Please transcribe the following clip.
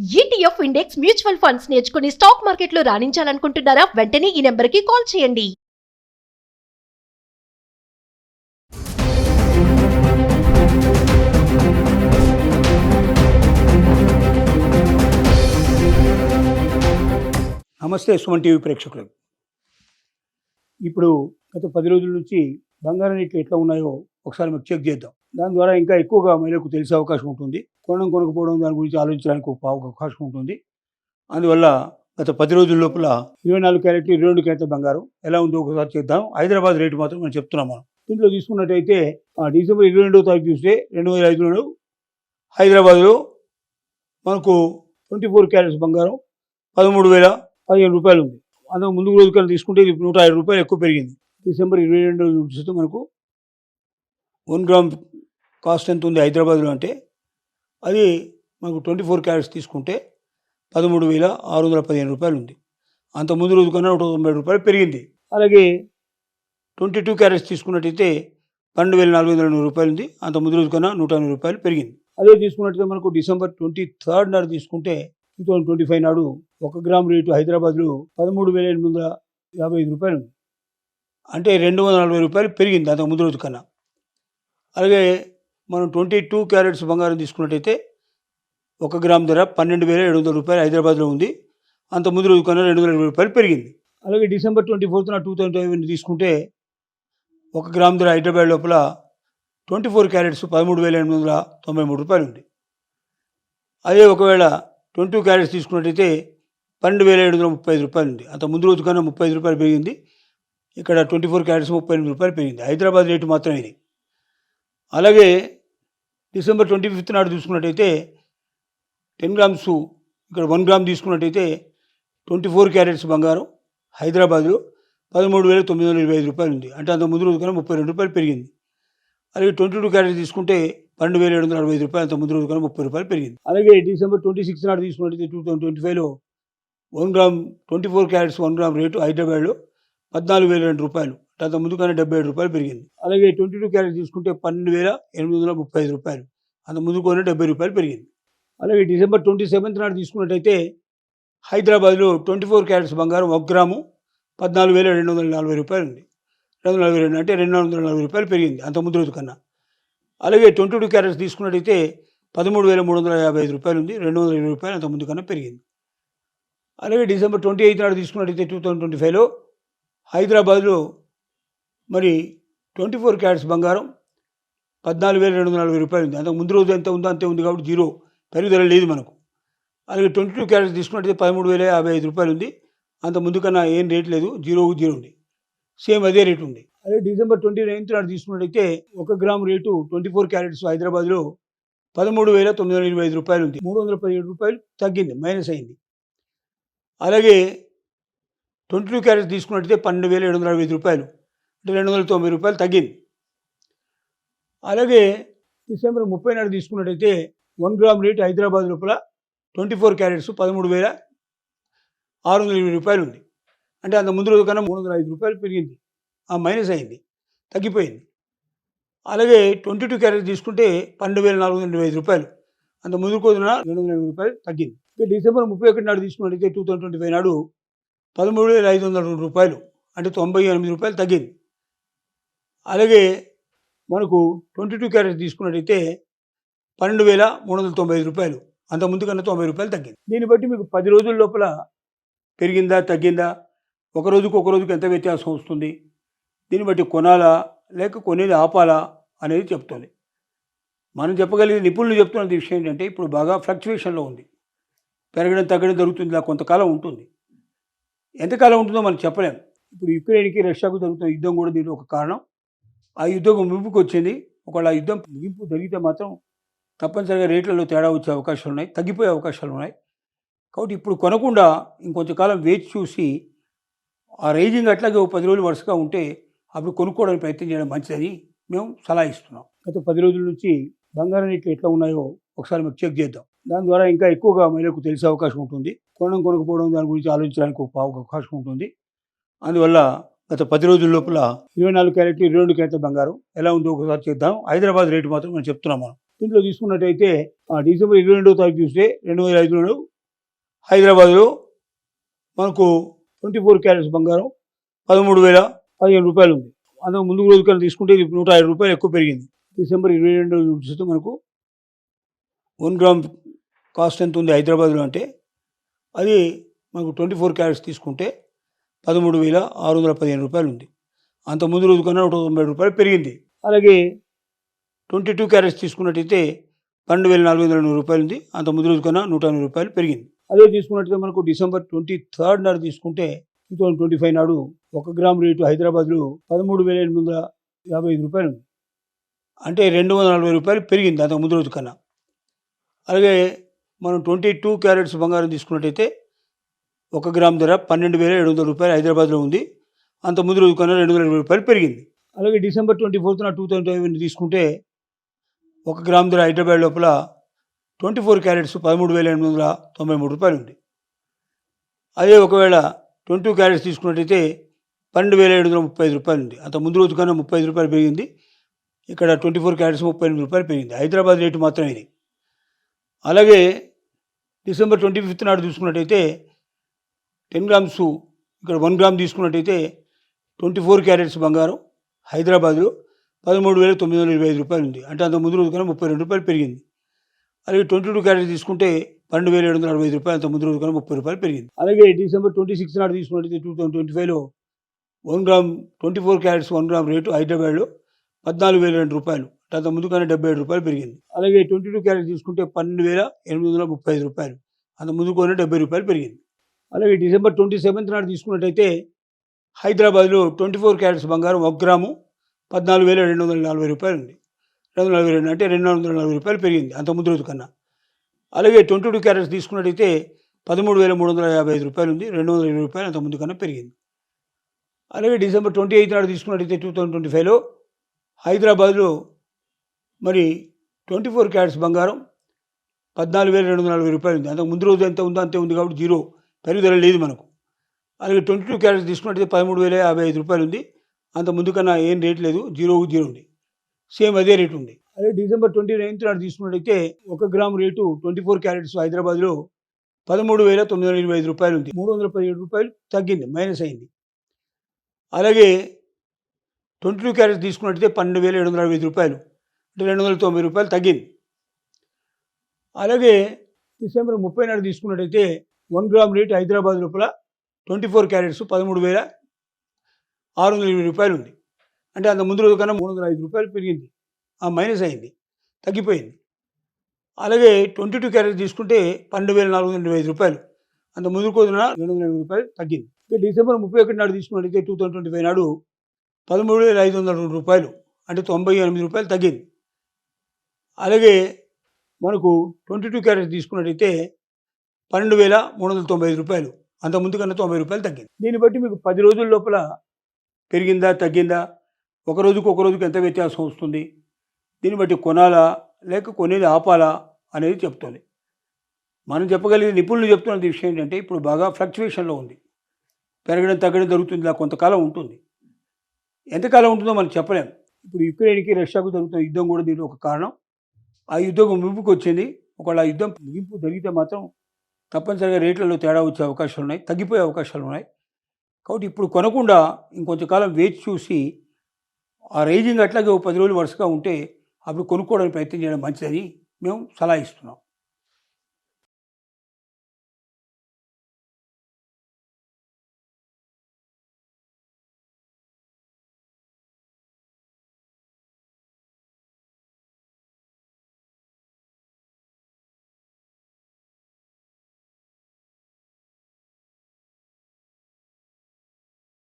ETF index mutual funds నేర్చుకుని stock మార్కెట్లో రాణించాలనుకుంటున్నారా? వెంటనే ఈ నెంబర్కి కాల్ చేయండి. నమస్తే సుమన్ టీవీ ప్రేక్షకులకు. ఇప్పుడు గత 10 రోజుల నుంచి బంగారం రేట్లు ఎట్లా ఉన్నాయో ఒకసారి మనం చెక్ చేద్దాం. దాని ద్వారా ఇంకా ఎక్కువగా మహిళలకు తెలిసే అవకాశం ఉంటుంది. కొనకపోవడం దాని గురించి ఆలోచించడానికి ఒక అవకాశం ఉంటుంది. అందువల్ల గత 10 రోజుల లోపల 24 క్యారెట్లు 22 క్యారెట్ల బంగారం ఎలా ఉందో ఒకసారి చేద్దాం. హైదరాబాద్ రేటు మాత్రం మనం చెప్తున్నాం. మనం దీంట్లో తీసుకున్నట్టయితే డిసెంబర్ 22వ తారీఖు చూస్తే 2005లో హైదరాబాద్లో మనకు 24 క్యారెట్స్ బంగారం 13,015 రూపాయలు ఉంది. అందులో ముందు రోజు కన్నా తీసుకుంటే ఇది 105 రూపాయలు ఎక్కువ పెరిగింది. డిసెంబర్ 22 చూస్తే మనకు 1 గ్రామ్ కాస్ట్ ఎంత ఉంది హైదరాబాద్లో అంటే అది మనకు 24 క్యారెట్స్ తీసుకుంటే 13,615 రూపాయలు ఉంది. అంత ముందు రోజు కన్నా 190 రూపాయలు పెరిగింది. అలాగే 22 క్యారెట్స్ తీసుకున్నట్టయితే 12,420 రూపాయలు ఉంది. అంత ముందు రోజు కన్నా 180 రూపాయలు పెరిగింది. అదే తీసుకున్నట్టయితే మనకు డిసెంబర్ 23 నాడు తీసుకుంటే 2025 నాడు 1 గ్రామ్ రేటు హైదరాబాద్లో 13,855 రూపాయలు ఉంది. అంటే 240 రూపాయలు పెరిగింది అంత ముందు రోజు కన్నా. అలాగే మనం 22 క్యారెట్స్ బంగారం తీసుకున్నట్టయితే 1 గ్రామ్ ధర 12,700 రూపాయలు హైదరాబాద్లో ఉంది. అంత ముందు రోజు కన్నా 220 రూపాయలు పెరిగింది. అలాగే డిసెంబర్ 24 2025 తీసుకుంటే 1 గ్రామ్ ధర హైదరాబాద్ లోపల 24 క్యారెట్స్ 13,893 రూపాయలు ఉంది. అదే ఒకవేళ 22 క్యారెట్స్ తీసుకున్నట్టయితే 12,735 రూపాయలు ఉంది. అంత ముందు రోజు కన్నా 35 రూపాయలు పెరిగింది. ఇక్కడ 24 క్యారెట్స్ 38 రూపాయలు పెరిగింది. హైదరాబాద్ రేటు మాత్రం ఇది. అలాగే డిసెంబర్ 25 నాడు చూసుకున్నట్టయితే 10 గ్రామ్స్ ఇక్కడ 1 గ్రామ్ తీసుకున్నట్టయితే 24 క్యారెట్స్ బంగారం హైదరాబాద్లో 13,925 రూపాయలు ఉంది. అంటే అంత ముందు రోజు కన్నా 32 రూపాయలు పెరిగింది. అలాగే 22 క్యారెట్స్ తీసుకుంటే 12,765 రూపాయలు, అంత ముందు రోజు కన్నా 30 రూపాయలు పెరిగింది. అలాగే డిసెంబర్ 26 నాడు తీసుకున్నట్టయితే 2025లో 1 గ్రామ్ 24 క్యారెట్స్ 1 గ్రామ్ రేటు హైదరాబాద్లో 14,002 రూపాయలు, అంత ముందు కన్నా 77 రూపాయలు పెరిగింది. అలాగే 22 క్యారెట్స్ తీసుకుంటే 12,835 రూపాయలు, అంత ముందు కన్నా 70 రూపాయలు పెరిగింది. అలాగే డిసెంబర్ 27 నాడు తీసుకున్నట్టయితే హైదరాబాద్లో 24 క్యారెట్స్ బంగారం 1 గ్రాము 14,240 రూపాయలు ఉంది. 242 అంటే 240 రూపాయలు పెరిగింది అంత ముందు రోజు కన్నా. అలాగే 22 క్యారెట్స్ తీసుకున్నట్టయితే 13,355 రూపాయలు ఉంది. 220 రూపాయలు అంత ముందు కన్నా పెరిగింది. అలాగే డిసెంబర్ 28 నాడు తీసుకున్నట్టయితే 2025లో హైదరాబాద్లో మరి 24 క్యారెట్స్ బంగారం 14,240 రూపాయలు ఉంది. అంతకు ముందు రోజు ఎంత ఉందో అంతే ఉంది కాబట్టి జీరో పెరుగుదల లేదు మనకు. అలాగే 22 క్యారెట్స్ తీసుకున్నట్టయితే 13,055 రూపాయలు ఉంది. అంత ముందు కన్నా ఏం రేట్ లేదు, జీరో ఉంది. సేమ్ అదే రేటు ఉంది. అదే డిసెంబర్ 29 నాడు తీసుకున్నట్టయితే 1 గ్రామ్ రేటు 24 క్యారెట్స్ హైదరాబాద్లో 13,925 రూపాయలు ఉంది. 317 రూపాయలు తగ్గింది, మైనస్ అయింది. అలాగే 22 క్యారెట్స్ తీసుకున్నట్టయితే 12,765 రూపాయలు, అంటే 290 రూపాయలు తగ్గింది. అలాగే డిసెంబర్ 30 నాడు తీసుకున్నట్టయితే 1 గ్రామ్ రేటు హైదరాబాద్ లోపల 24 క్యారెట్స్ 13,620 రూపాయలు ఉంది. అంటే అంత ముందు రోజు కన్నా 305 రూపాయలు పెరిగింది, మైనస్ అయింది, తగ్గిపోయింది. అలాగే 22 క్యారెట్స్ తీసుకుంటే 12,425 రూపాయలు, అంత ముందు రోజున 280 రూపాయలు తగ్గింది. డిసెంబర్ 31 నాడు తీసుకున్నట్టయితే 2025 నాడు 13,502 రూపాయలు, అంటే 98 రూపాయలు తగ్గింది. అలాగే మనకు 22 క్యారెట్స్ తీసుకున్నట్టయితే 12,395 రూపాయలు, అంత ముందు కన్నా 90 రూపాయలు తగ్గింది. దీన్ని బట్టి మీకు 10 రోజుల లోపల పెరిగిందా తగ్గిందా, ఒక రోజుకు ఎంత వ్యత్యాసం వస్తుంది, దీన్ని బట్టి కొనాలా లేక కొనేది ఆపాలా అనేది చెప్తుంది. మనం చెప్పగలిగే నిపుణులు చెప్తున్న విషయం ఏంటంటే ఇప్పుడు బాగా ఫ్లక్చువేషన్లో ఉంది. పెరగడం తగ్గడం జరుగుతుంది, ఇలా కొంతకాలం ఉంటుంది. ఎంతకాలం ఉంటుందో మనం చెప్పలేం. ఇప్పుడు యుక్రెయిన్కి రష్యాకు జరుగుతున్న యుద్ధం కూడా దీంట్లో ఒక కారణం. ఆ యుద్ధం ముగింపుకు వచ్చింది. ఒకవేళ ఆ యుద్ధం ముగింపు జరిగితే మాత్రం తప్పనిసరిగా రేట్లలో తేడా వచ్చే అవకాశాలు ఉన్నాయి, తగ్గిపోయే అవకాశాలు ఉన్నాయి. కాబట్టి ఇప్పుడు కొనకుండా ఇంకొంచెం కాలం వేచి చూసి ఆ రైజింగ్ అట్లాగే 10 రోజులు వరుసగా ఉంటే అప్పుడు కొనుక్కోవడానికి ప్రయత్నం చేయడం మంచిదని మేము సలహా ఇస్తున్నాం. గత 10 రోజుల నుంచి బంగారం రేట్లు ఎట్లా ఉన్నాయో ఒకసారి మేము చెక్ చేద్దాం. దాని ద్వారా ఇంకా ఎక్కువగా మహిళలకు తెలిసే అవకాశం ఉంటుంది. కొనకపోవడం దాని గురించి ఆలోచించడానికి ఒక అవకాశం ఉంటుంది. అందువల్ల గత 10 రోజుల లోపల 24 క్యారెట్లు 22 క్యారెట్ల బంగారం ఎలా ఉందో ఒకసారి చేద్దాం. హైదరాబాద్ రేటు మాత్రం మనం చెప్తున్నాం. మనం దీంట్లో తీసుకున్నట్టయితే డిసెంబర్ 22వ తారీఖు చూస్తే 2005లో హైదరాబాద్లో మనకు 24 క్యారెట్స్ బంగారం 13,015 రూపాయలు ఉంది. అందుకు ముందు రోజు కన్నా తీసుకుంటే ఇది 105 రూపాయలు ఎక్కువ పెరిగింది. డిసెంబర్ 22 చూస్తే మనకు 1 గ్రామ్ కాస్ట్ ఎంత ఉంది హైదరాబాద్లో అంటే అది మనకు 24 క్యారెట్స్ తీసుకుంటే 13,615 రూపాయలు ఉంది. అంత ముందు రోజు కన్నా 190 రూపాయలు పెరిగింది. అలాగే 22 క్యారెట్స్ తీసుకున్నట్టయితే 12,420 రూపాయలు ఉంది. అంత ముందు రోజు కన్నా 180 రూపాయలు పెరిగింది. అదే తీసుకున్నట్టయితే మనకు డిసెంబర్ 23 నాడు తీసుకుంటే 2025 నాడు 1 గ్రామ్ రేటు హైదరాబాద్లో 13,855 రూపాయలు ఉంది. అంటే 240 రూపాయలు పెరిగింది అంత ముందు రోజు కన్నా. అలాగే మనం 22 క్యారెట్స్ బంగారం తీసుకున్నట్టయితే 1 గ్రామ్ ధర 12,700 రూపాయలు హైదరాబాద్లో ఉంది. అంత ముందు రోజు కన్నా 220 రూపాయలు పెరిగింది. అలాగే డిసెంబర్ 24 నాడు 2025 తీసుకుంటే 1 గ్రామ్ ధర హైదరాబాద్ లోపల 24 క్యారెట్స్ 13,893 రూపాయలు ఉంది. అదే ఒకవేళ 22 క్యారెట్స్ తీసుకున్నట్టయితే 12,735 రూపాయలు ఉంది. అంత ముందు రోజు కన్నా 35 రూపాయలు పెరిగింది. ఇక్కడ 24 క్యారెట్స్ 38 రూపాయలు పెరిగింది. హైదరాబాద్ రేటు మాత్రమే ఇది. అలాగే డిసెంబర్ 25 నాడు చూసుకున్నట్టయితే 10 గ్రామ్స్ ఇక్కడ 1 గ్రామ్ తీసుకున్నట్టయితే 24 క్యారెట్స్ బంగారం హైదరాబాద్లో 13,925 రూపాయలు ఉంది. అంటే అంత ముందు రోజు కన్నా 32 రూపాయలు పెరిగింది. అలాగే 22 క్యారెట్స్ తీసుకుంటే 12,765 రూపాయలు, అంత ముందు రోజు కన్నా 30 రూపాయలు పెరిగింది. అలాగే డిసెంబర్ 26 నాడు తీసుకున్నట్టయితే 2025లో 1 గ్రామ్ 24 క్యారెట్స్ 1 గ్రామ్ రేటు హైదరాబాద్లో 14,002 రూపాయలు, అంత ముందు కన్నా 77 రూపాయలు పెరిగింది. అలాగే 22 క్యారెట్స్ తీసుకుంటే 12,835 రూపాయలు, అంత ముందు కన్నా 70 రూపాయలు పెరిగింది. అలాగే డిసెంబర్ 27 నాడు తీసుకున్నట్టయితే హైదరాబాద్లో 24 క్యారెట్స్ బంగారం 1 గ్రాము 14,240 రూపాయలు ఉంది. 242 అంటే 240 రూపాయలు పెరిగింది అంత ముందు రోజు కన్నా. అలాగే 22 క్యారెట్స్ తీసుకున్నట్టయితే 13,355 రూపాయలు ఉంది. 220 రూపాయలు అంత ముందు కన్నా పెరిగింది. అలాగే డిసెంబర్ 28 నాడు తీసుకున్నట్టయితే 2025లో హైదరాబాద్లో మరి 24 క్యారెట్స్ బంగారం 14,240 రూపాయలు ఉంది. అంతకు ముందు రోజు ఎంత ఉందో అంతే ఉంది కాబట్టి జీరో పెరుగుదల లేదు మనకు. అలాగే 22 క్యారెట్స్ తీసుకున్నట్టయితే 13,055 రూపాయలు ఉంది. అంత ముందు కన్నా ఏం రేట్ లేదు, జీరో ఉంది, సేమ్ అదే రేటు ఉంది. అదే డిసెంబర్ 29 నాడు తీసుకున్నట్టయితే 1 గ్రామ్ రేటు 24 క్యారెట్స్ హైదరాబాద్లో 13,925 రూపాయలు ఉంది. 317 రూపాయలు తగ్గింది, మైనస్ అయింది. అలాగే 22 క్యారెట్స్ తీసుకున్నట్టయితే 12,765 రూపాయలు, అంటే 290 రూపాయలు తగ్గింది. అలాగే డిసెంబర్ 30 నాడు తీసుకున్నట్టయితే 1 గ్రామ్ రేటు హైదరాబాద్ లోపల 24 క్యారెట్స్ 13,620 రూపాయలు ఉంది. అంటే అంత ముందు రోజు కన్నా 305 రూపాయలు పెరిగింది, మైనస్ అయింది, తగ్గిపోయింది. అలాగే 22 క్యారెట్స్ తీసుకుంటే 12,425 రూపాయలు, అంత ముందు రోజున 280 రూపాయలు తగ్గింది. డిసెంబర్ 31 నాడు తీసుకున్నట్టయితే 2025 నాడు 13,502 రూపాయలు, అంటే 98 రూపాయలు తగ్గింది. అలాగే మనకు 22 క్యారెట్స్ తీసుకున్నట్టయితే 12,395 రూపాయలు, అంత ముందు కన్నా 90 రూపాయలు తగ్గింది. దీన్ని బట్టి మీకు 10 రోజుల లోపల పెరిగిందా తగ్గిందా, ఒక రోజుకి ఎంత వ్యత్యాసం వస్తుంది, దీన్ని బట్టి కొనాలా లేక కొనేది ఆపాలా అనేది చెప్తుంది. మనం చెప్పగలిగే నిపుణులు చెప్తున్న విషయం ఏంటంటే ఇప్పుడు బాగా ఫ్లక్చువేషన్లో ఉంది, పెరగడం తగ్గడం జరుగుతుంది, ఇలా కొంతకాలం ఉంటుంది. ఎంతకాలం ఉంటుందో మనం చెప్పలేం. ఇప్పుడు యుక్రెయిన్కి రష్యాకు జరుగుతున్న యుద్ధం కూడా దీనికి ఒక కారణం. ఆ యుద్ధం ముగింపుకు వచ్చింది. ఒకవేళ ఆ యుద్ధం ముగింపు జరిగితే మాత్రం తప్పనిసరిగా రేట్లలో తేడా వచ్చే అవకాశాలు ఉన్నాయి, తగ్గిపోయే అవకాశాలు ఉన్నాయి. కాబట్టి ఇప్పుడు కొనకుండా ఇంకొంచెంకాలం వేచి చూసి ఆ రైజింగ్ అట్లాగే 10 రోజులు వరుసగా ఉంటే అప్పుడు కొనుక్కోవడానికి ప్రయత్నం చేయడం మంచిదని మేము సలహా ఇస్తున్నాం.